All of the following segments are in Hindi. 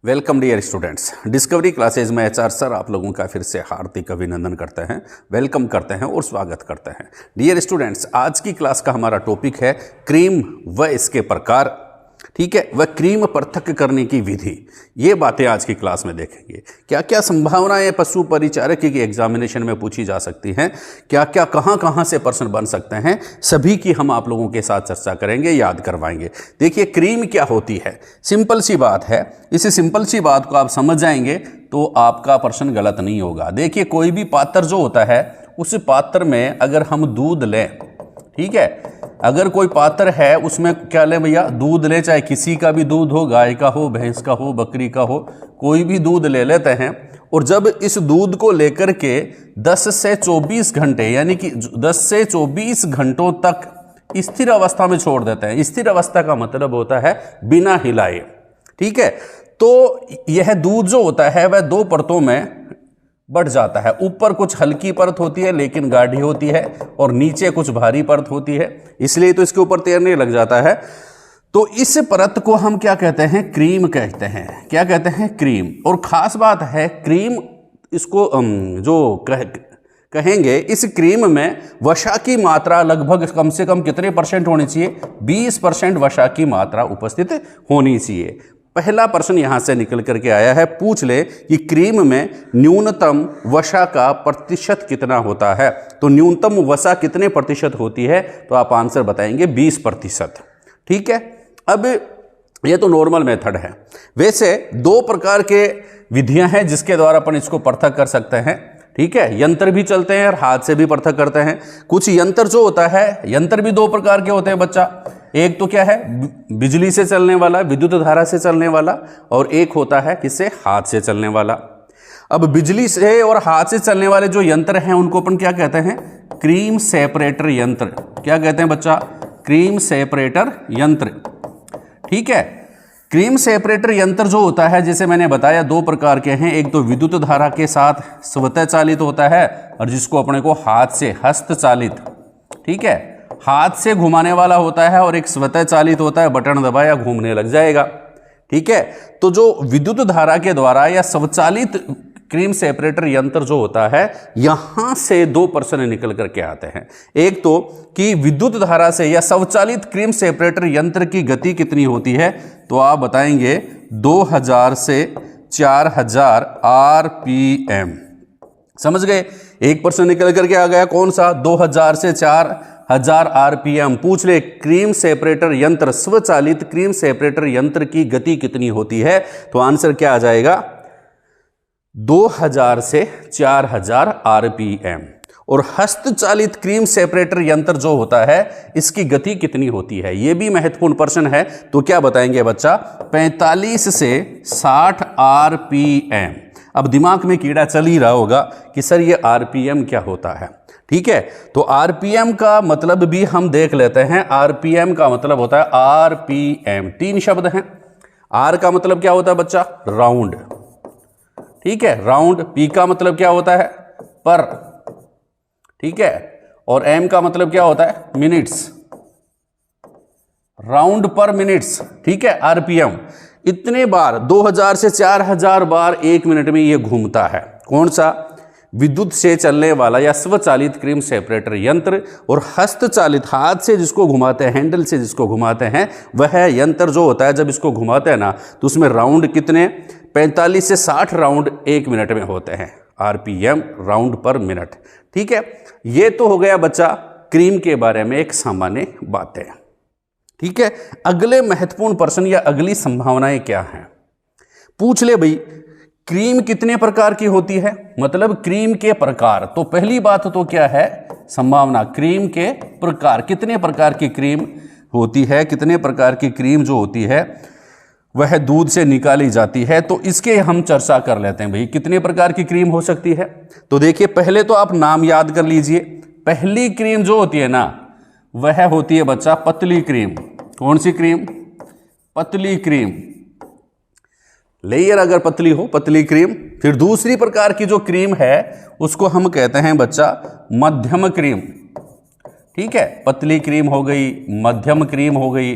Welcome dear students, discovery classes में एचआर सर आप लोगों का फिर से हार्दिक अभिनंदन करते हैं, वेलकम करते हैं और स्वागत करते हैं। डियर स्टूडेंट्स, आज की क्लास का हमारा टॉपिक है क्रीम व इसके प्रकार, ठीक है, वह क्रीम पृथक करने की विधि। ये बातें आज की क्लास में देखेंगे। क्या क्या संभावनाएं पशु परिचारक की एग्जामिनेशन में पूछी जा सकती हैं, क्या क्या कहां से प्रश्न बन सकते हैं, सभी की हम आप लोगों के साथ चर्चा करेंगे, याद करवाएंगे। देखिए, क्रीम क्या होती है, सिंपल सी बात है। इसी सिंपल सी बात को आप समझ जाएंगे तो आपका प्रश्न गलत नहीं होगा। देखिए, कोई भी पात्र जो होता है, उस पात्र में अगर हम दूध लें, ठीक है, अगर कोई पात्र है उसमें क्या लें भैया, दूध ले, चाहे किसी का भी दूध हो, गाय का हो, भैंस का हो, बकरी का हो, कोई भी दूध ले लेते हैं। और जब इस दूध को लेकर के 10 से 24 घंटे यानी कि 10 से 24 घंटों तक स्थिर अवस्था में छोड़ देते हैं। स्थिर अवस्था का मतलब होता है बिना हिलाए, ठीक है। तो यह दूध जो होता है वह दो परतों में बढ़ जाता है। ऊपर कुछ हल्की परत होती है लेकिन गाढ़ी होती है, और नीचे कुछ भारी परत होती है, इसलिए तो इसके ऊपर तैरने लग जाता है। तो इस परत को हम क्या कहते हैं, क्रीम कहते हैं। क्या कहते हैं, क्रीम। और खास बात है, क्रीम इसको जो कहेंगे, इस क्रीम में वसा की मात्रा लगभग कम से कम कितने परसेंट होनी चाहिए, 20% वसा की मात्रा उपस्थित होनी चाहिए। पहला प्रश्न यहां से निकल करके आया है, पूछ ले कि क्रीम में न्यूनतम वसा का प्रतिशत कितना होता है। तो न्यूनतम वसा कितने प्रतिशत होती है, तो आप आंसर बताएंगे 20%, ठीक है। अब ये तो नॉर्मल मेथड है। वैसे दो प्रकार के विधियां हैं जिसके द्वारा अपन इसको पृथक कर सकते हैं, ठीक है। यंत्र भी चलते हैं और हाथ से भी पृथक करते हैं। कुछ यंत्र जो होता है, यंत्र भी दो प्रकार के होते हैं बच्चा। एक तो क्या है, बिजली से चलने वाला, विद्युत धारा से चलने वाला, और एक होता है किससे, हाथ से चलने वाला। अब बिजली से और हाथ से चलने वाले जो यंत्र हैं उनको अपन क्या कहते हैं, क्रीम सेपरेटर यंत्र। क्या कहते हैं बच्चा, क्रीम सेपरेटर यंत्र, ठीक है। क्रीम सेपरेटर यंत्र जो होता है, जैसे मैंने बताया, दो प्रकार के हैं। एक तो विद्युत धारा के साथ स्वतः चालित होता है, और जिसको अपने को हाथ से हस्त चालित, ठीक है, हाथ से घुमाने वाला होता है, और एक स्वतः चालित होता है, बटन दबाया घूमने लग जाएगा, ठीक है। तो जो विद्युत धारा के द्वारा या स्वचालित क्रीम सेपरेटर यंत्र जो होता है, यहां से दो प्रश्न निकल करके आते हैं। एक तो कि विद्युत धारा से या स्वचालित क्रीम सेपरेटर यंत्र की गति कितनी होती है, तो आप बताएंगे 2000 से 4000 RPM। समझ गए, एक प्रश्न निकल करके आ गया, कौन सा, 2000 से 4000 RPM। पूछ ले, क्रीम सेपरेटर यंत्र, स्वचालित क्रीम सेपरेटर यंत्र की गति कितनी होती है, तो आंसर क्या आ जाएगा, 2000 से 4000 RPM। और हस्तचालित क्रीम सेपरेटर यंत्र जो होता है, इसकी गति कितनी होती है, यह भी महत्वपूर्ण प्रश्न है। तो क्या बताएंगे बच्चा, 45 से 60 RPM। अब दिमाग में कीड़ा चल ही रहा होगा कि सर ये RPM क्या होता है, ठीक है। तो RPM का मतलब भी हम देख लेते हैं। RPM का मतलब होता है RPM, तीन शब्द हैं। R का मतलब क्या होता है बच्चा, राउंड, ठीक है, राउंड। P का मतलब क्या होता है, पर, ठीक है। और M का मतलब क्या होता है, मिनट्स, राउंड पर मिनट्स, ठीक है। RPM इतने बार, 2000 से 4000 बार एक मिनट में ये घूमता है। कौन सा, विद्युत से चलने वाला या स्वचालित क्रीम सेपरेटर यंत्र। और हस्तचालित, हाथ से जिसको घुमाते हैं, हैंडल से जिसको घुमाते हैं, वह यंत्र जो होता है, जब इसको घुमाते हैं ना, तो उसमें राउंड कितने, 45 से 60 राउंड एक मिनट में होते हैं। RPM, राउंड पर मिनट, ठीक है। ये तो हो गया बच्चा क्रीम के बारे में एक सामान्य बातें, ठीक है। अगले महत्वपूर्ण प्रश्न या अगली संभावनाएं क्या हैं, पूछ ले भाई, क्रीम कितने प्रकार की होती है, मतलब क्रीम के प्रकार। तो पहली बात तो क्या है, संभावना, क्रीम के प्रकार, कितने प्रकार की क्रीम होती है, कितने प्रकार की क्रीम जो होती है वह दूध से निकाली जाती है। तो इसके हम चर्चा कर लेते हैं भाई, कितने प्रकार की क्रीम हो सकती है। तो देखिए, पहले तो आप नाम याद कर लीजिए। पहली क्रीम जो होती है ना, वह होती है बच्चा पतली क्रीम। कौन सी क्रीम, पतली क्रीम, लेयर अगर पतली हो, पतली क्रीम। फिर दूसरी प्रकार की जो क्रीम है उसको हम कहते हैं बच्चा मध्यम क्रीम, ठीक है। पतली क्रीम हो गई, मध्यम क्रीम हो गई।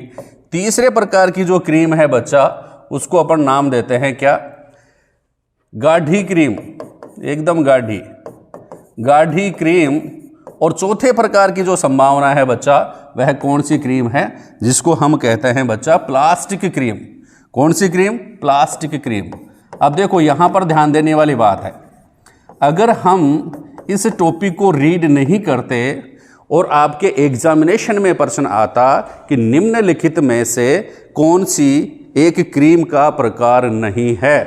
तीसरे प्रकार की जो क्रीम है बच्चा, उसको अपन नाम देते हैं क्या, गाढ़ी क्रीम, एकदम गाढ़ी, गाढ़ी क्रीम। और चौथे प्रकार की जो संभावना है बच्चा, वह कौन सी क्रीम है, जिसको हम कहते हैं बच्चा प्लास्टिक क्रीम। कौन सी क्रीम, प्लास्टिक क्रीम। अब देखो यहां पर ध्यान देने वाली बात है, अगर हम इस टॉपिक को रीड नहीं करते और आपके एग्जामिनेशन में प्रश्न आता कि निम्नलिखित में से कौन सी एक क्रीम का प्रकार नहीं है,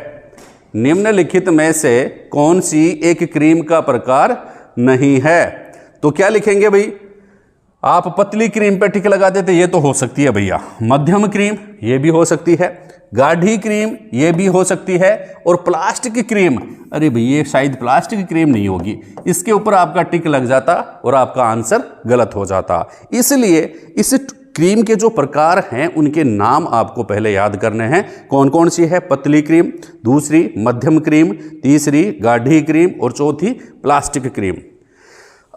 निम्नलिखित में से कौन सी एक क्रीम का प्रकार नहीं है, तो क्या लिखेंगे भाई, आप पतली क्रीम पे टिक लगा देते, ये तो हो सकती है भैया। मध्यम क्रीम ये भी हो सकती है, गाढ़ी क्रीम ये भी हो सकती है, और प्लास्टिक क्रीम, अरे भैया ये शायद प्लास्टिक क्रीम नहीं होगी, इसके ऊपर आपका टिक लग जाता और आपका आंसर गलत हो जाता। इसलिए इस क्रीम के जो प्रकार हैं उनके नाम आपको पहले याद करने हैं। कौन कौन सी है, पतली क्रीम, दूसरी मध्यम क्रीम, तीसरी गाढ़ी क्रीम और चौथी प्लास्टिक क्रीम।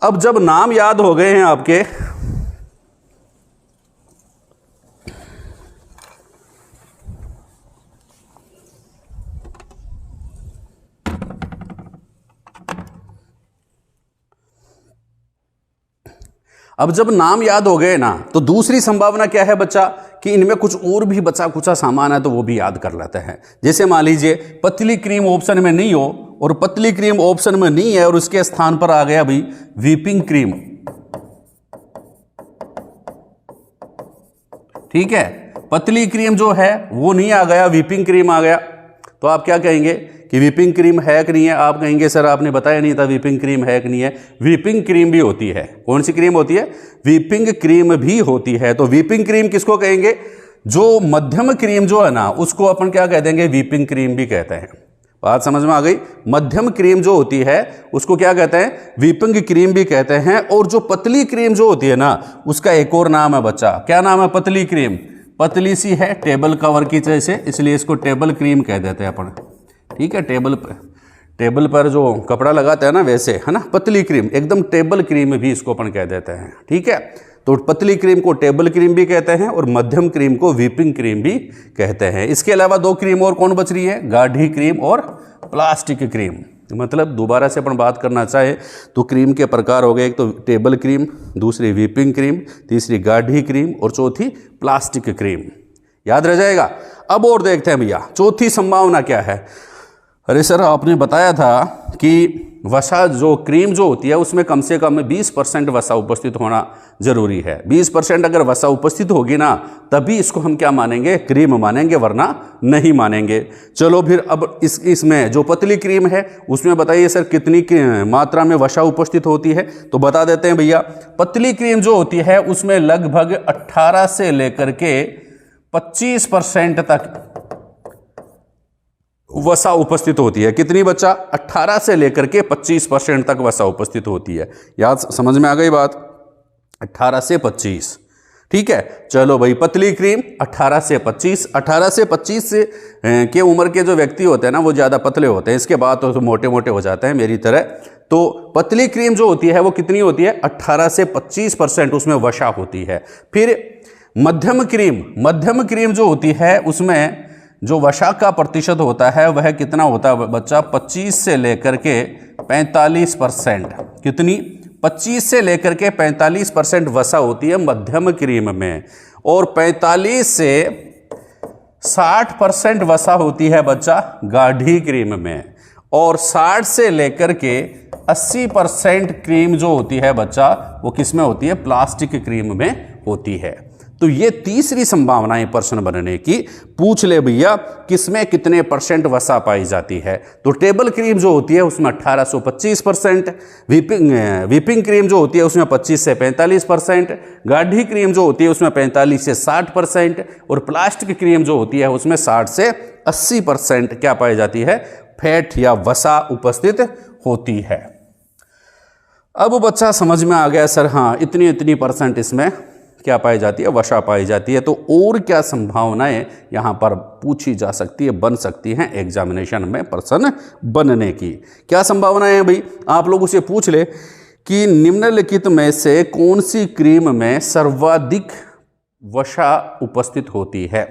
अब जब नाम याद हो गए हैं आपके, अब जब नाम याद हो गए ना, तो दूसरी संभावना क्या है बच्चा, कि इनमें कुछ और भी बचा कुचा सामान है तो वो भी याद कर लेते हैं। जैसे मान लीजिए पतली क्रीम ऑप्शन में नहीं हो, और पतली क्रीम ऑप्शन में नहीं है और उसके स्थान पर आ गया भाई व्हिपिंग क्रीम, ठीक है, पतली क्रीम जो है वो नहीं आ गया, व्हिपिंग क्रीम आ गया, तो आप क्या कहेंगे कि व्हिपिंग क्रीम है कि नहीं है। आप कहेंगे सर आपने बताया नहीं था व्हिपिंग क्रीम है कि नहीं है। व्हिपिंग क्रीम भी होती है, कौन सी क्रीम होती है, व्हिपिंग क्रीम भी होती है। तो व्हिपिंग क्रीम किसको कहेंगे, जो मध्यम क्रीम जो है ना उसको अपन क्या कह देंगे, व्हिपिंग क्रीम भी कहते हैं। बात समझ में आ गई, मध्यम क्रीम जो होती है उसको क्या कहते हैं, व्हिपिंग क्रीम भी कहते हैं। और जो पतली क्रीम जो होती है ना, उसका एक और नाम है बच्चा, क्या नाम है, पतली क्रीम, पतली सी है टेबल कवर की जैसे, इसलिए इसको टेबल क्रीम कह देते हैं अपन, ठीक है, टेबल पर जो कपड़ा लगाते हैं ना वैसे, है ना, पतली क्रीम, एकदम टेबल क्रीम भी इसको अपन कह देते हैं, ठीक है। तो पतली क्रीम को टेबल क्रीम भी कहते हैं और मध्यम क्रीम को व्हिपिंग क्रीम भी कहते हैं। इसके अलावा दो क्रीम और कौन बच रही है, गाढ़ी क्रीम और प्लास्टिक क्रीम। मतलब दोबारा से अपन बात करना चाहे तो क्रीम के प्रकार हो गए, एक तो टेबल क्रीम, दूसरी व्हिपिंग क्रीम, तीसरी गाढ़ी क्रीम और चौथी प्लास्टिक क्रीम। याद रह जाएगा। अब और देखते हैं भैया चौथी संभावना क्या है। अरे सर आपने बताया था कि वसा जो क्रीम जो होती है उसमें कम से कम 20% वसा उपस्थित होना जरूरी है। 20% अगर वसा उपस्थित होगी ना तभी इसको हम क्या मानेंगे, क्रीम मानेंगे, वरना नहीं मानेंगे। चलो फिर अब इसमें जो पतली क्रीम है उसमें बताइए सर कितनी मात्रा में वसा उपस्थित होती है, तो बता देते हैं भैया। पतली क्रीम जो होती है उसमें लगभग 18 से लेकर के 25% तक वसा उपस्थित होती है। कितनी बच्चा, 18 से लेकर के 25% तक वसा उपस्थित होती है। याद समझ में आ गई बात, 18 से 25, ठीक है। चलो भाई पतली क्रीम 18 से 25, 18 से 25 से के उम्र के जो व्यक्ति होते हैं ना वो ज़्यादा पतले होते हैं, इसके बाद तो मोटे मोटे हो जाते हैं मेरी तरह। तो पतली क्रीम जो होती है वो कितनी होती है, 18 से 25% उसमें वसा होती है। फिर मध्यम क्रीम जो होती है उसमें जो वसा का प्रतिशत होता है वह कितना होता है बच्चा, 25 से लेकर के 45%। कितनी, 25 से लेकर के 45% वसा होती है मध्यम क्रीम में, और 45 से 60% वसा होती है बच्चा गाढ़ी क्रीम में, और 60 से लेकर के 80% क्रीम जो होती है बच्चा वो किस में होती है, प्लास्टिक क्रीम में होती है। तो ये तीसरी संभावनाएं प्रश्न बनने की। पूछ ले भैया किसमें कितने % वसा पाई जाती है, तो टेबल क्रीम जो होती है उसमें 18 से 25%, व्हिपिंग क्रीम जो होती है उसमें 25 से 45%, गाढ़ी क्रीम जो होती है उसमें 45 से 60%, और प्लास्टिक क्रीम जो होती है उसमें 60 से 80% क्या पाई जाती है, फैट या वसा उपस्थित होती है। अब बच्चा समझ में आ गया सर, हाँ इतनी % इसमें क्या पाई जाती है, वसा पाई जाती है। तो और क्या संभावनाएं यहां पर पूछी जा सकती है, बन सकती हैं एग्जामिनेशन में प्रश्न बनने की। क्या संभावनाएं हैं भाई, आप लोगों से पूछ ले कि निम्नलिखित में से कौन सी क्रीम में सर्वाधिक वसा उपस्थित होती है।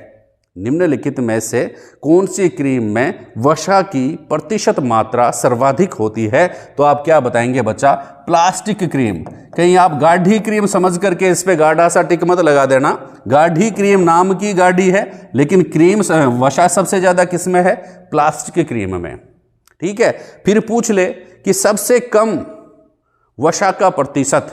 निम्नलिखित में से कौन सी क्रीम में वसा की प्रतिशत मात्रा सर्वाधिक होती है? तो आप क्या बताएंगे बच्चा? Plastic cream. कहीं आप गाढ़ी क्रीम समझ करके इस पे गाढ़ा सा टिक मत लगा देना। गाढ़ी क्रीम नाम की गाढ़ी है, लेकिन क्रीम वसा सबसे ज्यादा किस में है? प्लास्टिक क्रीम में। ठीक है, फिर पूछ ले कि सबसे कम वसा का प्रतिशत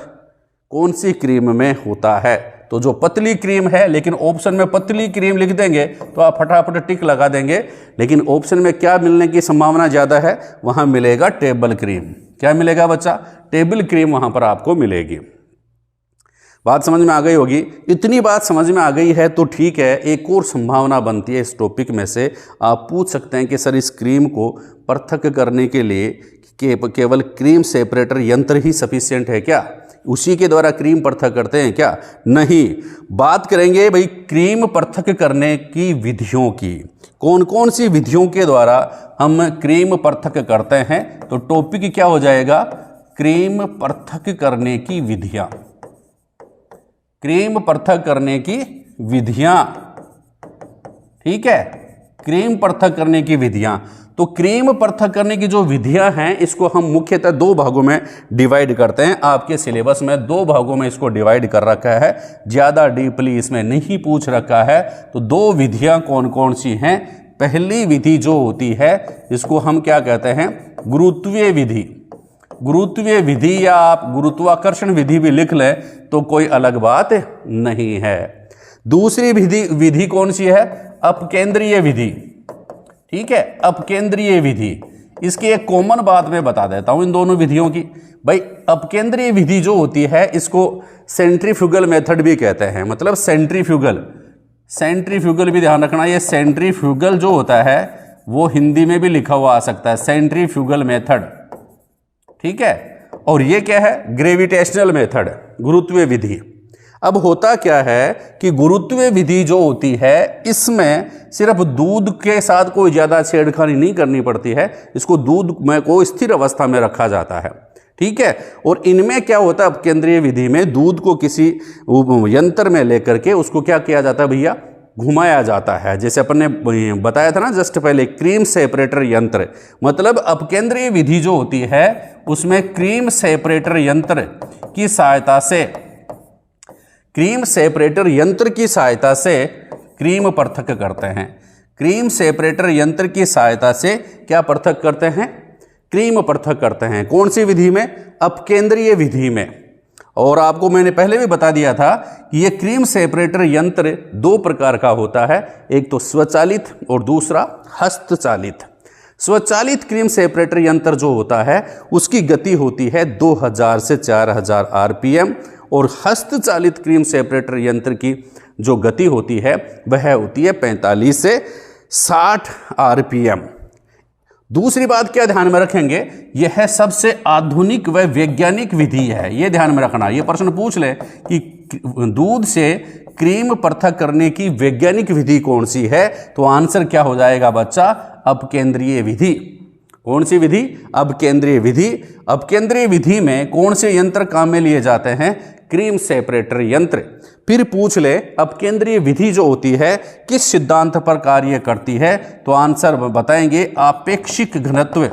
कौन सी क्रीम में होता है? तो जो पतली क्रीम है, लेकिन ऑप्शन में पतली क्रीम लिख देंगे तो आप फटाफट टिक लगा देंगे, लेकिन ऑप्शन में क्या मिलने की संभावना ज़्यादा है? वहाँ मिलेगा टेबल क्रीम। क्या मिलेगा बच्चा? टेबल क्रीम वहाँ पर आपको मिलेगी। बात समझ में आ गई होगी। इतनी बात समझ में आ गई है तो ठीक है। एक और संभावना बनती है इस टॉपिक में से, आप पूछ सकते हैं कि सर इस क्रीम को पृथक करने के लिए केवल क्रीम सेपरेटर यंत्र ही सफिशिएंट है क्या? उसी के द्वारा क्रीम पृथक करते हैं क्या? नहीं। बात करेंगे भाई क्रीम पृथक करने की विधियों की। कौन कौन सी विधियों के द्वारा हम क्रीम पृथक करते हैं? तो टॉपिक क्या हो जाएगा? क्रीम पृथक करने की विधियां। क्रीम पृथक करने की विधियां। ठीक है, क्रीम पृथक करने की विधियां। तो क्रीम पृथक करने की जो विधियां हैं, इसको हम मुख्यतः दो भागों में डिवाइड करते हैं। आपके सिलेबस में दो भागों में इसको डिवाइड कर रखा है, ज़्यादा डीपली इसमें नहीं पूछ रखा है। तो दो विधियां कौन कौन सी हैं? पहली विधि जो होती है, इसको हम क्या कहते हैं? गुरुत्वीय विधि। गुरुत्वीय विधि या आप गुरुत्वाकर्षण विधि भी लिख लें तो कोई अलग बात नहीं है। दूसरी विधि कौन सी है? अपकेंद्रीय विधि। ठीक है, अपकेंद्रीय विधि। इसकी एक कॉमन बात मैं बता देता हूं इन दोनों विधियों की। भाई अपकेंद्रीय विधि जो होती है, इसको सेंट्रीफ्यूगल मेथड भी कहते हैं। मतलब सेंट्रीफ्यूगल भी ध्यान रखना। ये सेंट्रीफ्यूगल जो होता है वो हिंदी में भी लिखा हुआ आ सकता है, सेंट्रीफ्यूगल मेथड। ठीक है, और ये क्या है? ग्रेविटेशनल मेथड, गुरुत्वीय विधि। अब होता क्या है कि गुरुत्वीय विधि जो होती है, इसमें सिर्फ दूध के साथ कोई ज़्यादा छेड़खानी नहीं करनी पड़ती है। इसको दूध में को स्थिर अवस्था में रखा जाता है। ठीक है, और इनमें क्या होता है? अपकेंद्रीय विधि में दूध को किसी यंत्र में लेकर के उसको क्या किया जाता है भैया? घुमाया जाता है। जैसे अपन ने बताया था ना जस्ट पहले, क्रीम सेपरेटर यंत्र। मतलब अपकेंद्रीय विधि जो होती है उसमें क्रीम सेपरेटर यंत्र की सहायता से, क्रीम सेपरेटर यंत्र की सहायता से क्रीम पृथक करते हैं। क्रीम सेपरेटर यंत्र की सहायता से क्या पृथक करते हैं? क्रीम पृथक करते हैं। कौन सी विधि में? अपकेंद्रीय विधि में। और आपको मैंने पहले भी बता दिया था कि ये क्रीम सेपरेटर यंत्र दो प्रकार का होता है, एक तो स्वचालित और दूसरा हस्तचालित। स्वचालित क्रीम सेपरेटर यंत्र जो होता है उसकी गति होती है 2000 से 4000 आरपीएम, और हस्तचालित क्रीम सेपरेटर यंत्र की जो गति होती है वह होती है 45 से 60 आरपीएम। दूसरी बात क्या ध्यान में रखेंगे? यह सबसे आधुनिक व वैज्ञानिक विधि है। यह ध्यान में रखना। यह प्रश्न पूछ ले कि दूध से क्रीम पृथक करने की वैज्ञानिक विधि कौन सी है? तो आंसर क्या हो जाएगा बच्चा? अपकेंद्रीय विधि। कौन सी विधि? अपकेंद्रीय विधि। अपकेंद्रीय विधि में कौन से यंत्र काम में लिए जाते हैं? क्रीम सेपरेटर यंत्र। फिर पूछ ले अपकेंद्रीय विधि जो होती है किस सिद्धांत पर कार्य करती है? तो आंसर बताएंगे आपेक्षिक घनत्व।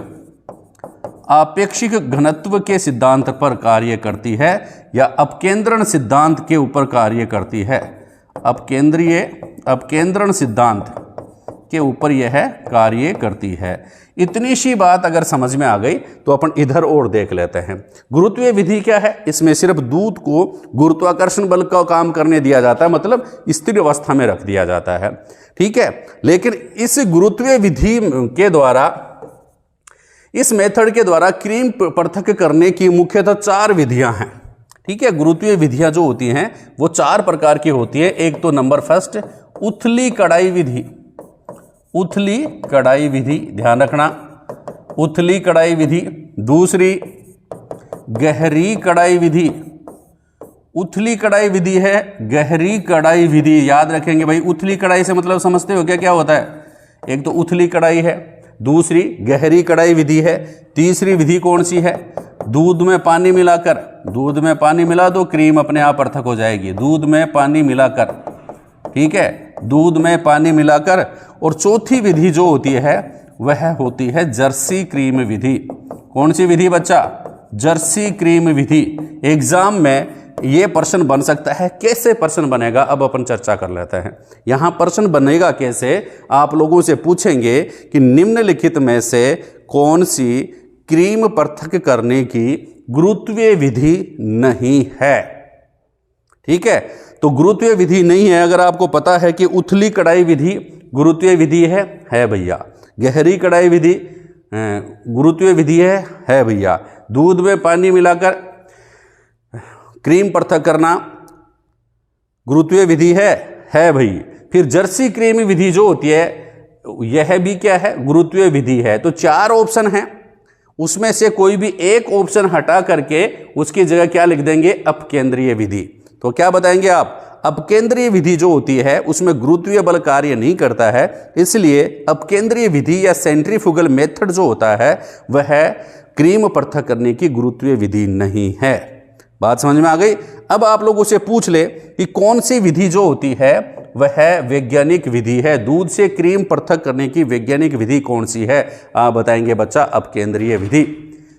आपेक्षिक घनत्व के सिद्धांत पर कार्य करती है या अपकेंद्रण सिद्धांत के ऊपर कार्य करती है। अपकेंद्रण सिद्धांत के ऊपर यह कार्य करती है। इतनी सी बात अगर समझ में आ गई तो अपन इधर और देख लेते हैं। गुरुत्वीय विधि क्या है? इसमें सिर्फ दूध को गुरुत्वाकर्षण बल का काम करने दिया जाता है, मतलब स्थिर अवस्था में रख दिया जाता है। ठीक है, लेकिन इस गुरुत्वीय विधि के द्वारा, इस मेथड के द्वारा क्रीम पृथक करने की मुख्यतः 4 विधियां हैं। ठीक है, गुरुत्वीय विधियां जो होती हैं वो 4 प्रकार की होती है। एक तो नंबर फर्स्ट उथली कड़ाई विधि। उथली कड़ाई विधि, ध्यान रखना, उथली कड़ाई विधि। दूसरी गहरी कड़ाई विधि। उथली कड़ाई विधि है, गहरी कड़ाई विधि। याद रखेंगे भाई, उथली कड़ाई से मतलब समझते हो क्या क्या होता है? एक तो उथली कड़ाई है, दूसरी गहरी कड़ाई विधि है, तीसरी विधि कौन सी है? दूध में पानी मिलाकर। दूध में पानी मिला दो, क्रीम अपने आप पृथक हो जाएगी। दूध में पानी मिलाकर, ठीक है। दूध में पानी मिलाकर, और चौथी विधि जो होती है वह होती है जर्सी क्रीम विधि। कौन सी विधि बच्चा? जर्सी क्रीम विधि। एग्जाम में ये प्रश्न बन सकता है। कैसे प्रश्न बनेगा अब अपन चर्चा कर लेते हैं। यहां प्रश्न बनेगा कैसे, आप लोगों से पूछेंगे कि निम्नलिखित में से कौन सी क्रीम पृथक करने की गुरुत्वीय विधि नहीं है। ठीक है, तो गुरुत्वीय विधि नहीं है। अगर आपको पता है कि उथली कढ़ाई विधि गुरुत्वीय विधि है भैया। गहरी कढ़ाई विधि गुरुत्वीय विधि है भैया। दूध में पानी मिलाकर क्रीम पृथक करना गुरुत्वीय विधि है भाई। फिर जर्सी क्रीम विधि जो होती है यह भी क्या है? गुरुत्वीय विधि है। तो 4 ऑप्शन हैं, उसमें से कोई भी एक ऑप्शन हटा करके उसकी जगह क्या लिख देंगे? अपकेंद्रीय विधि। तो क्या बताएंगे आप? अपकेंद्रीय विधि जो होती है उसमें गुरुत्वीय बल कार्य नहीं करता है, इसलिए अपकेंद्रीय विधि या सेंट्रीफ्यूगल मेथड जो होता है वह क्रीम पृथक करने की गुरुत्वीय विधि नहीं है। बात समझ में आ गई? अब आप लोगों से पूछ ले कि कौन सी विधि जो होती है वह वैज्ञानिक विधि है। दूध से क्रीम पृथक करने की वैज्ञानिक विधि कौन सी है? आप बताएंगे बच्चा अपकेंद्रीय विधि।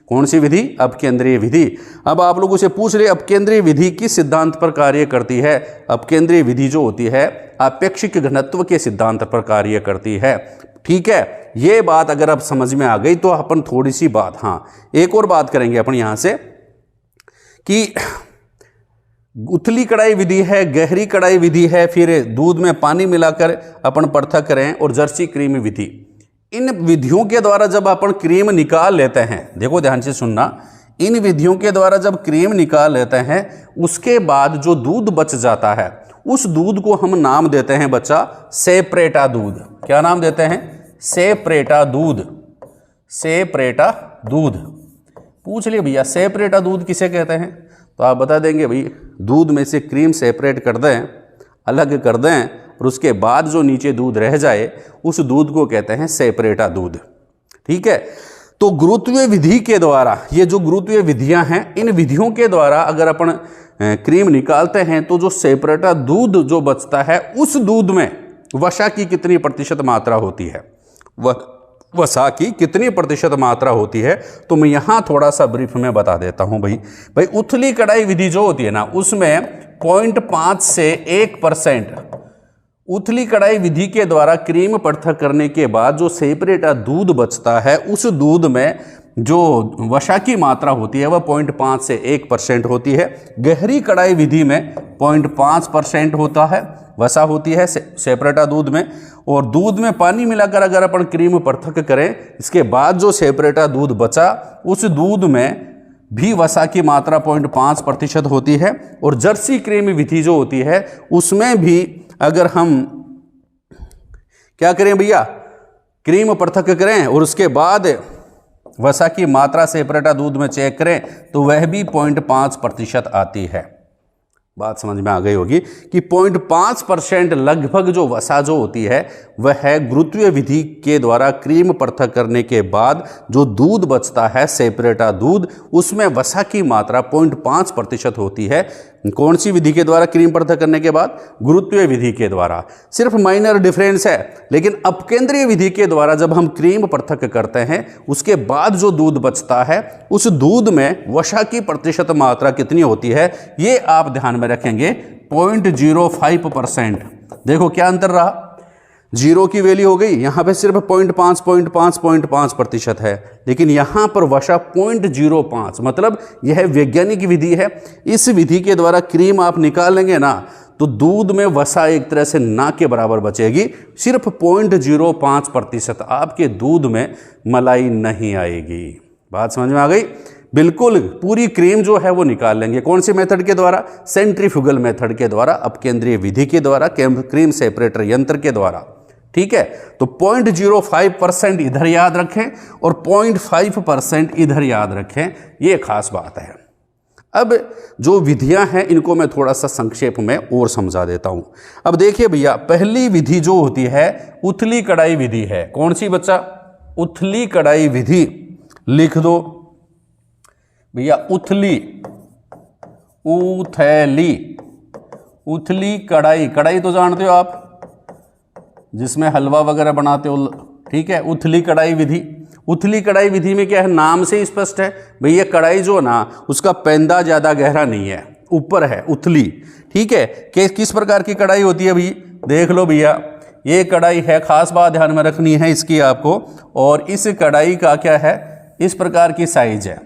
कौन सी विधि? अपकेंद्रीय विधि। अब आप लोगों से पूछ ले अपकेंद्रीय विधि किस सिद्धांत पर कार्य करती है? अपकेंद्रीय विधि जो होती है आपेक्षिक घनत्व के सिद्धांत पर कार्य करती है। ठीक है, ये बात अगर अब समझ में आ गई तो अपन थोड़ी सी बात, एक और बात करेंगे अपन यहां से कि उथली कढ़ाई विधि है, गहरी कढ़ाई विधि है, फिर दूध में पानी मिलाकर अपन पृथक करें, और जर्सी क्रीम विधि। इन विधियों के द्वारा जब अपन क्रीम निकाल लेते हैं, देखो ध्यान से सुनना, इन विधियों के द्वारा जब क्रीम निकाल लेते हैं उसके बाद जो दूध बच जाता है उस दूध को हम नाम देते हैं बच्चा सेपरेटा दूध। क्या नाम देते हैं? सेपरेटा दूध। सेपरेटा दूध। पूछ लिए भैया सेपरेटा दूध किसे कहते हैं? तो आप बता देंगे भाई दूध में से क्रीम सेपरेट कर दें, अलग कर दें, और उसके बाद जो नीचे दूध रह जाए उस दूध को कहते हैं सेपरेटा दूध। ठीक है, तो गुरुत्वीय विधि के द्वारा, ये जो गुरुत्वीय विधियां हैं इन विधियों के द्वारा अगर अपन क्रीम निकालते हैं तो जो सेपरेटा दूध जो बचता है उस दूध में वसा की कितनी प्रतिशत मात्रा होती है? वसा की कितनी प्रतिशत मात्रा होती है? तो मैं यहां थोड़ा सा ब्रीफ में बता देता हूं भाई। उथली कढ़ाई विधि जो होती है ना उसमें 0.5 से 1% उथली कढ़ाई विधि के द्वारा क्रीम पृथक करने के बाद जो सेपरेटा दूध बचता है उस दूध में जो वसा की मात्रा होती है वह 0.5 से 1% होती है। गहरी कढ़ाई विधि में 0.5% होता है, वसा होती है सेपरेटा दूध में। और दूध में पानी मिलाकर अगर अपन क्रीम पृथक करें इसके बाद जो सेपरेटा दूध बचा उस दूध में भी वसा की मात्रा 0.5% होती है। और जर्सी क्रीम विधि जो होती है उसमें भी अगर हम क्या करें भैया, क्रीम पृथक करें और उसके बाद वसा की मात्रा सेपरेटा दूध में चेक करें तो वह भी 0.5% आती है। बात समझ में आ गई होगी कि 0.5% लगभग जो वसा जो होती है वह है गुरुत्वीय विधि के द्वारा क्रीम पृथक करने के बाद जो दूध बचता है सेपरेटा दूध उसमें वसा की मात्रा 0.5% होती है। कौन सी विधि के द्वारा क्रीम पृथक करने के बाद? गुरुत्वीय विधि के द्वारा। सिर्फ माइनर डिफरेंस है, लेकिन अपकेंद्रीय विधि के द्वारा जब हम क्रीम पृथक करते हैं उसके बाद जो दूध बचता है उस दूध में वसा की प्रतिशत मात्रा कितनी होती है ये आप ध्यान में रखेंगे, 0.05%। देखो क्या अंतर रहा, 0 की वैल्यू हो गई, यहां पे सिर्फ 0.5% है, लेकिन यहां पर वसा 0.05, मतलब यह वैज्ञानिक विधि है। इस विधि के द्वारा क्रीम आप निकाल लेंगे ना तो दूध में वसा एक तरह से ना के बराबर बचेगी, सिर्फ 0.05% आपके दूध में मलाई नहीं आएगी। बात समझ में आ गई? बिल्कुल पूरी क्रीम जो है वो निकाल लेंगे। कौन से मेथड के द्वारा? सेंट्रीफ्यूगल मेथड के द्वारा, अपकेंद्रीय विधि के द्वारा, क्रीम सेपरेटर यंत्र के द्वारा। ठीक है, तो 0.05% इधर याद रखें और 0.5% इधर याद रखें, ये खास बात है। अब जो विधियां हैं इनको मैं थोड़ा सा संक्षेप में और समझा देता हूं। अब देखिए भैया, पहली विधि जो होती है उथली कढ़ाई विधि है। कौन सी बच्चा? उथली कढ़ाई विधि। लिख दो भैया, उथली, उथली, उथली कढ़ाई। कढ़ाई तो जानते हो आप, जिसमें हलवा वगैरह बनाते हो, ठीक है। उथली कढ़ाई विधि, उथली कढ़ाई विधि में क्या है, नाम से ही स्पष्ट है भाई ये कढ़ाई जो ना उसका पैंदा ज़्यादा गहरा नहीं है, ऊपर है, उथली, ठीक है। किस प्रकार की कढ़ाई होती है भाई, देख लो भैया, ये कढ़ाई है, खास बात ध्यान में रखनी है इसकी आपको। और इस कढ़ाई का क्या है, इस प्रकार की साइज है,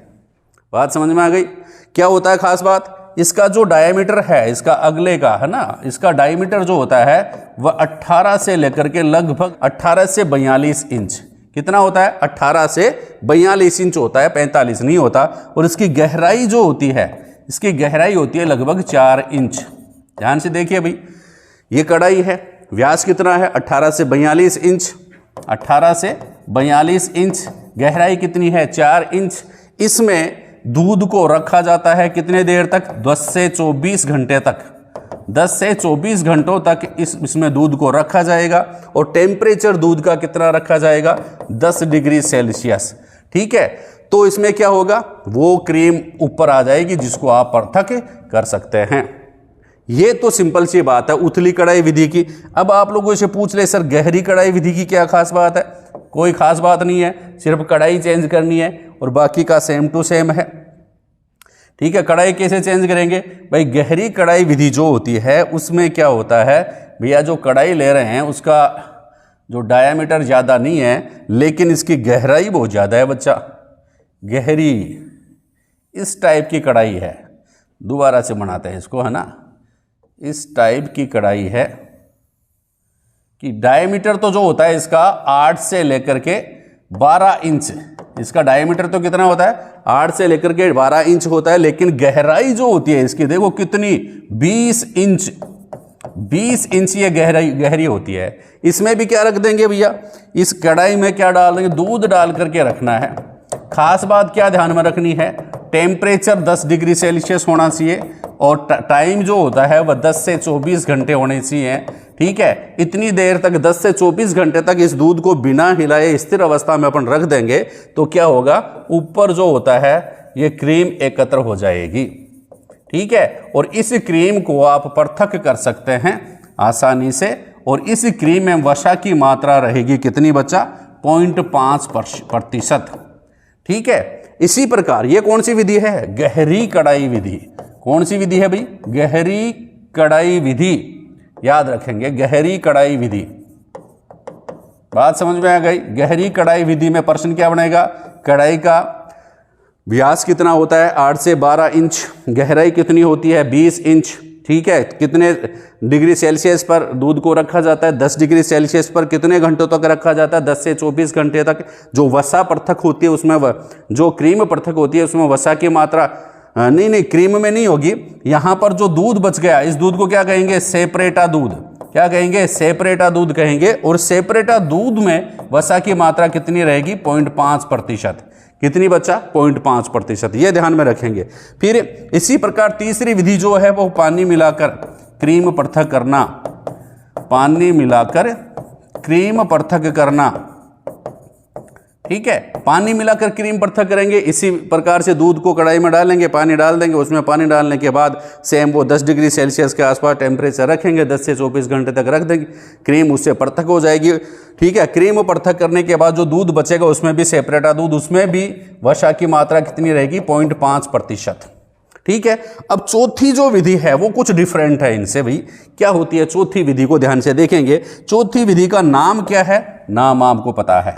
बात समझ में आ गई। क्या होता है खास बात, इसका जो डायमीटर है, इसका अगले का है ना, इसका डायमीटर जो होता है वह 18 से लेकर के लगभग 18 से 42 इंच, कितना होता है, 18 से 42 इंच होता है, 45 नहीं होता। और इसकी गहराई जो होती है, इसकी गहराई होती है लगभग 4 इंच। ध्यान से देखिए भाई, ये कढ़ाई है, व्यास कितना है, 18 से 42 इंच, 18 से 42 इंच, गहराई कितनी है, 4 इंच। इसमें दूध को रखा जाता है कितने देर तक, 10 से 24 घंटे तक, 10 से 24 घंटों तक इसमें दूध को रखा जाएगा। और टेम्परेचर दूध का कितना रखा जाएगा, 10 डिग्री सेल्सियस, ठीक है। तो इसमें क्या होगा, वो क्रीम ऊपर आ जाएगी जिसको आप पृथक कर सकते हैं। ये तो सिंपल सी बात है उथली कढ़ाई विधि की। अब आप लोगों से पूछ ले सर गहरी कढ़ाई विधि की क्या खास बात है, कोई खास बात नहीं है, सिर्फ कढ़ाई चेंज करनी है और बाकी का सेम टू सेम है, ठीक है। कढ़ाई कैसे चेंज करेंगे भाई, गहरी कढ़ाई विधि जो होती है उसमें क्या होता है भैया, जो कढ़ाई ले रहे हैं उसका जो डायामीटर ज़्यादा नहीं है लेकिन इसकी गहराई बहुत ज़्यादा है बच्चा, गहरी इस टाइप की कढ़ाई है, दोबारा से बनाते हैं इसको, है ना, इस टाइप की कढ़ाई है कि डायमीटर तो जो होता है इसका 8 से लेकर के 12 इंच, इसका डायमीटर तो कितना होता है, 8 से लेकर के 12 इंच होता है, लेकिन गहराई जो होती है इसकी देखो कितनी, 20 इंच, 20 इंच ये गहरी होती है। इसमें भी क्या रख देंगे भैया, इस कढ़ाई में क्या डाल देंगे, दूध डाल करके रखना है। खास बात क्या ध्यान में रखनी है, टेम्परेचर 10 डिग्री सेल्सियस होना चाहिए और टाइम जो होता है वह 10 से 24 घंटे होने चाहिए, ठीक है। इतनी देर तक 10 से 24 घंटे तक इस दूध को बिना हिलाए स्थिर अवस्था में अपन रख देंगे तो क्या होगा, ऊपर जो होता है ये क्रीम एकत्र हो जाएगी, ठीक है। और इस क्रीम को आप पृथक कर सकते हैं आसानी से। और इस क्रीम में वसा की मात्रा रहेगी कितनी बच्चा, 0.5%, ठीक है। इसी प्रकार ये कौन सी विधि है, गहरी कढ़ाई विधि। कौन सी विधि है भाई, गहरी कढ़ाई विधि, याद रखेंगे गहरी कढ़ाई विधि, बात समझ में आ गई। गहरी कढ़ाई विधि में प्रश्न क्या बनेगा, कढ़ाई का व्यास कितना होता है, 8 से 12 इंच, गहराई कितनी होती है, 20 इंच, ठीक है। कितने डिग्री सेल्सियस पर दूध को रखा जाता है, 10 डिग्री सेल्सियस पर कितने घंटों तक रखा जाता है, 10 से 24 घंटे तक। जो वसा पृथक होती है उसमें जो क्रीम पृथक होती है उसमें वसा की मात्रा नहीं क्रीम में नहीं होगी, यहाँ पर जो दूध बच गया इस दूध को क्या कहेंगे, सेपरेटा दूध, क्या कहेंगे, सेपरेटा दूध कहेंगे। और सेपरेटा दूध में वसा की मात्रा कितनी रहेगी, 0.5%, कितनी बच्चा, 0.5%, ये ध्यान में रखेंगे। फिर इसी प्रकार तीसरी विधि जो है वो पानी मिलाकर क्रीम पृथक करना, पानी मिलाकर क्रीम पृथक करना, ठीक है। पानी मिलाकर क्रीम पृथक करेंगे, इसी प्रकार से दूध को कढ़ाई में डालेंगे, पानी डाल देंगे, उसमें पानी डालने के बाद सेम वो 10 डिग्री सेल्सियस के आसपास टेम्परेचर रखेंगे, 10 से 24 घंटे तक रख देंगे, क्रीम उससे पृथक हो जाएगी, ठीक है। क्रीम पृथक करने के बाद जो दूध बचेगा उसमें भी सेपरेटा दूध, उसमें भी वसा की मात्रा कितनी रहेगी, 0.5%, ठीक है। अब चौथी जो विधि है वो कुछ डिफरेंट है इनसे भाई, क्या होती है चौथी विधि को ध्यान से देखेंगे। चौथी विधि का नाम क्या है, नाम आपको पता है,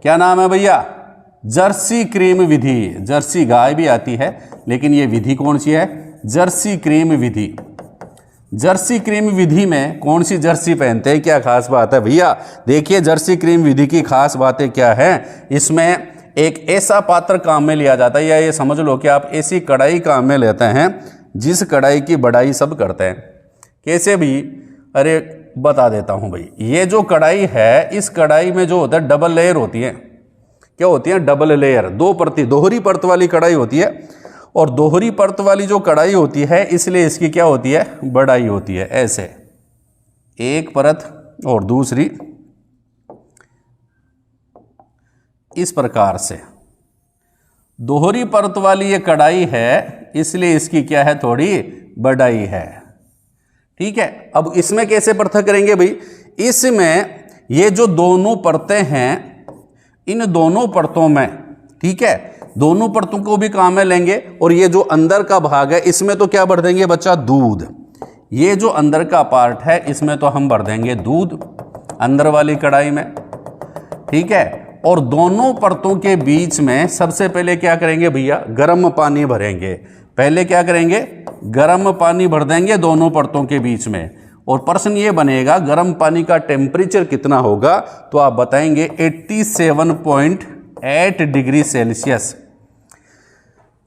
क्या नाम है भैया, जर्सी क्रीम विधि। जर्सी गाय भी आती है लेकिन ये विधि कौन सी है, जर्सी क्रीम विधि। जर्सी क्रीम विधि में कौन सी जर्सी पहनते हैं, क्या खास बात है भैया, देखिए जर्सी क्रीम विधि की खास बातें क्या है। इसमें एक ऐसा पात्र काम में लिया जाता है, या ये समझ लो कि आप ऐसी कढ़ाई काम में लेते हैं जिस कढ़ाई की बड़ाई सब करते हैं। कैसे भी, अरे बता देता हूं भाई, ये जो कढ़ाई है इस कढ़ाई में जो होता है डबल लेयर होती है, क्या होती है, डबल लेयर, 2 परती, दोहरी परत वाली कढ़ाई होती है। और दोहरी परत वाली जो कढ़ाई होती है इसलिए इसकी क्या होती है, बड़ाई होती है, ऐसे एक परत और दूसरी इस प्रकार से। दोहरी परत वाली ये कढ़ाई है इसलिए इसकी क्या है, थोड़ी बड़ाई है, ठीक है। अब इसमें कैसे पृथक करेंगे भाई, इसमें ये जो दोनों परतें हैं, इन दोनों परतों में, ठीक है, दोनों परतों को भी काम में लेंगे। और ये जो अंदर का भाग है इसमें तो क्या भर देंगे बच्चा, दूध। ये जो अंदर का पार्ट है इसमें तो हम भर देंगे दूध अंदर वाली कढ़ाई में, ठीक है। और दोनों परतों के बीच में सबसे पहले क्या करेंगे भैया, गर्म पानी भरेंगे। पहले क्या करेंगे, गर्म पानी भर देंगे दोनों परतों के बीच में। और प्रश्न ये बनेगा गर्म पानी का टेम्परेचर कितना होगा, तो आप बताएंगे 87.8 डिग्री सेल्सियस।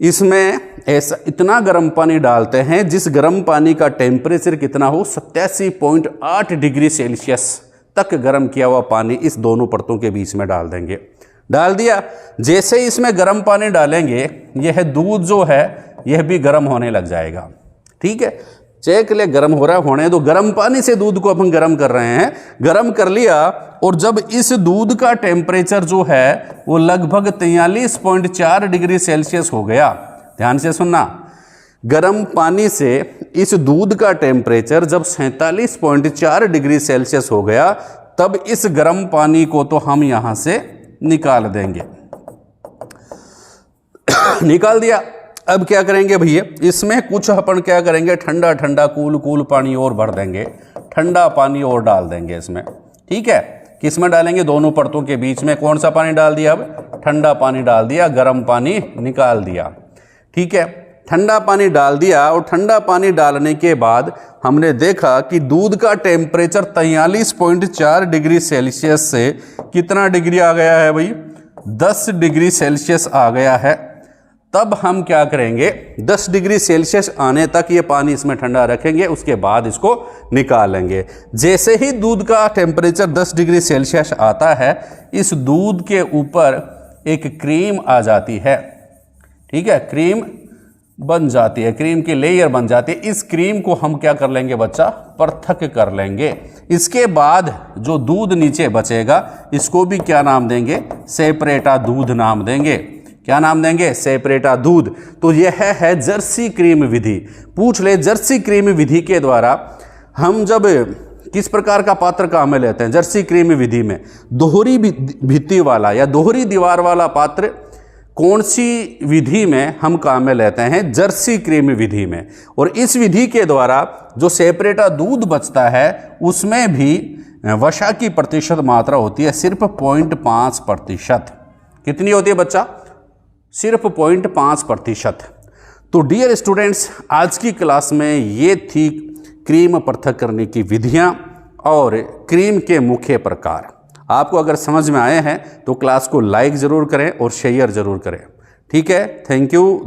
इसमें ऐसा इतना गर्म पानी डालते हैं जिस गर्म पानी का टेम्परेचर कितना हो, 87.8 डिग्री सेल्सियस तक गर्म किया हुआ पानी इस दोनों परतों के बीच में डाल देंगे। डाल दिया, जैसे ही इसमें गर्म पानी डालेंगे यह दूध जो है यह भी गर्म होने लग जाएगा, ठीक है। चेक ले गर्म हो रहा है, होने दो। गर्म पानी से दूध को अपन गर्म कर रहे हैं, गर्म कर लिया। और जब इस दूध का टेम्परेचर जो है वो लगभग 43.4 डिग्री सेल्सियस हो गया, ध्यान से सुनना, गर्म पानी से इस दूध का टेम्परेचर जब 47.4 डिग्री सेल्सियस हो गया, तब इस गर्म पानी को तो हम यहां से निकाल देंगे। निकाल दिया। अब क्या करेंगे भैया, इसमें कुछ अपन क्या करेंगे, ठंडा ठंडा कूल कूल पानी और भर देंगे, ठंडा पानी और डाल देंगे इसमें, ठीक है। किसमें डालेंगे, दोनों परतों के बीच में। कौन सा पानी डाल दिया, अब ठंडा पानी डाल दिया, गर्म पानी निकाल दिया, ठीक है। ठंडा पानी डाल दिया और ठंडा पानी डालने के बाद हमने देखा कि दूध का टेम्परेचर 43.4 डिग्री सेल्सियस से कितना डिग्री आ गया है भाई, 10 डिग्री सेल्सियस आ गया है। तब हम क्या करेंगे, 10 डिग्री सेल्सियस आने तक ये पानी इसमें ठंडा रखेंगे, उसके बाद इसको निकालेंगे। जैसे ही दूध का टेम्परेचर 10 डिग्री सेल्सियस आता है, इस दूध के ऊपर एक क्रीम आ जाती है, ठीक है, क्रीम बन जाती है, क्रीम की लेयर बन जाती है। इस क्रीम को हम क्या कर लेंगे बच्चा, पृथक कर लेंगे। इसके बाद जो दूध नीचे बचेगा इसको भी क्या नाम देंगे, सेपरेटा दूध नाम देंगे। क्या नाम देंगे, सेपरेटा दूध। तो यह है जर्सी क्रीम विधि। पूछ ले, जर्सी क्रीम विधि के द्वारा हम जब किस प्रकार का पात्र काम में लेते हैं, जर्सी क्रीम विधि में दोहरी भित्ति वाला या दोहरी दीवार वाला पात्र कौन सी विधि में हम काम में लेते हैं, जर्सी क्रीम विधि में। और इस विधि के द्वारा जो सेपरेटा दूध बचता है उसमें भी वसा की प्रतिशत मात्रा होती है सिर्फ 0.5%। कितनी होती है बच्चा, सिर्फ 0.5%। तो डियर स्टूडेंट्स, आज की क्लास में ये थी क्रीम पृथक करने की विधियां और क्रीम के मुख्य प्रकार। आपको अगर समझ में आए हैं तो क्लास को लाइक ज़रूर करें और शेयर ज़रूर करें, ठीक है। Thank you.